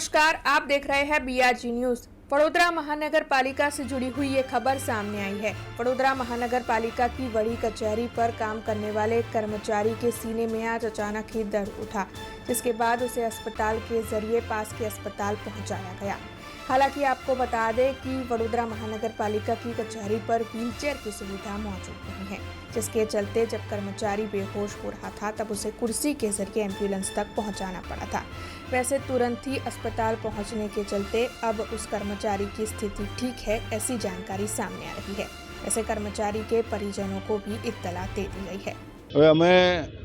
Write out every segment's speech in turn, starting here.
नमस्कार, आप देख रहे हैं BRG न्यूज। वडोदरा महानगर पालिका से जुड़ी हुई ये खबर सामने आई है। वडोदरा महानगर पालिका की बड़ी कचहरी पर काम करने वाले एक कर्मचारी के सीने में आज अचानक ही दर्द उठा, जिसके बाद उसे अस्पताल के जरिए पास के अस्पताल पहुंचाया गया। हालांकि आपको बता दें कि वडोदरा महानगर पालिका की कचहरी पर व्हीलचेयर की सुविधा मौजूद नहीं है, जिसके चलते जब कर्मचारी बेहोश हो रहा था तब उसे कुर्सी के जरिए एम्बुलेंस तक पहुंचाना पड़ा था। वैसे तुरंत ही अस्पताल पहुंचने के चलते अब उस कर्मचारी की स्थिति ठीक है, ऐसी जानकारी सामने आ रही है। वैसे कर्मचारी के परिजनों को भी इत्तला दे दी गई है। હવે અમે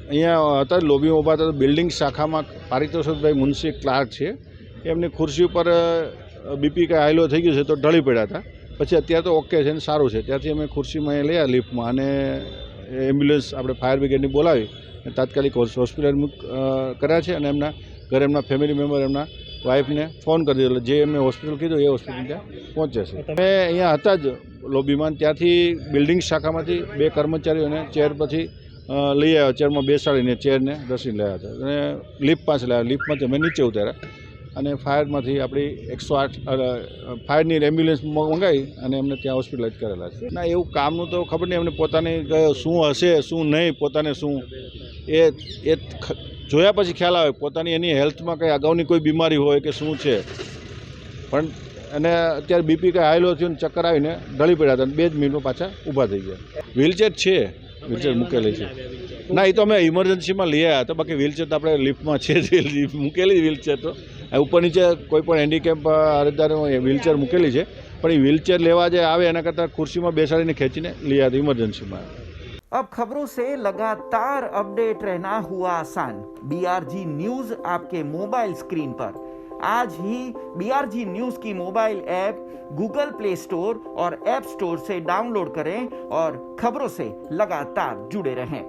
અહીંયા હતા લોબીમાં ઊભા હતા, બિલ્ડિંગ શાખામાં પારિતોષિકભાઈ મુનશી ક્લાર્ક છે, એમની ખુરશી ઉપર બીપી કાંઈ હાઈલો થઈ ગયું છે તો ઢળી પડ્યા હતા। પછી અત્યારે તો ઓકે છે ને સારું છે, ત્યારથી અમે ખુરશીમાં લઈ આવ્યા લિફ્ટમાં અને એમ્બ્યુલન્સ આપણે ફાયર બ્રિગેડની બોલાવી તાત્કાલિક હોસ્પિટલ કર્યા છે અને એમના ઘરે એમના ફેમિલી મેમ્બર એમના વાઈફને ફોન કરી દીધો, જે એમને હોસ્પિટલ કીધું એ હોસ્પિટલ ત્યાં પહોંચે છે। અમે અહીંયા હતા જ લોબીમાં, ત્યાંથી બિલ્ડિંગ શાખામાંથી બે કર્મચારીઓને ચેર પછી લઈ આવ્યા, ચેરમાં બેસાડીને ચેરને ઘસીને લાવ્યા હતા અને લિફ્ટ પાસે લાવ્યા। લિફ્ટમાંથી અમે નીચે ઉતાર્યા અને ફાયરમાંથી આપણી 108 ફાયરની એમ્બ્યુલન્સ મંગાવી અને એમને ત્યાં હોસ્પિટલાઇઝ કરેલા છે। ના એવું કામનું તો ખબર નહીં, એમને પોતાને શું હશે શું નહીં, પોતાને શું એ જોયા પછી ખ્યાલ આવે પોતાની એની હેલ્થમાં કંઈ અગાઉની કોઈ બીમારી હોય કે શું છે। પણ અને અત્યારે બીપી કંઈ હાઈલો થયું ને ચક્કર આવીને ઢળી પડ્યા હતા, 2 જ મિનિટમાં પાછા ઊભા થઈ ગયા। વ્હીલચેર છે, વ્હીલચેર મૂકેલી છે। ના એ તો અમે ઇમરજન્સીમાં લઈ આવ્યા હતા, બાકી વ્હીલચેર તો આપણે લિફ્ટમાં છે જ મૂકેલી વ્હીલચેર તો ઉપર નીચે કોઈ પણ હેન્ડીકેપ અરજદાર વ્હીલચેર મૂકેલી છે, પણ એ વ્હીલચેર લેવા જે આવે એના કરતાં ખુરશીમાં બેસાડીને ખેંચીને લઈ આવ્યા ઇમરજન્સીમાં। अब खबरों से लगातार अपडेट रहना हुआ आसान। BRG न्यूज आपके मोबाइल स्क्रीन पर आज ही BRG न्यूज की mobile app Google play store और ऐप स्टोर से डाउनलोड करें और खबरों से लगातार जुड़े रहें।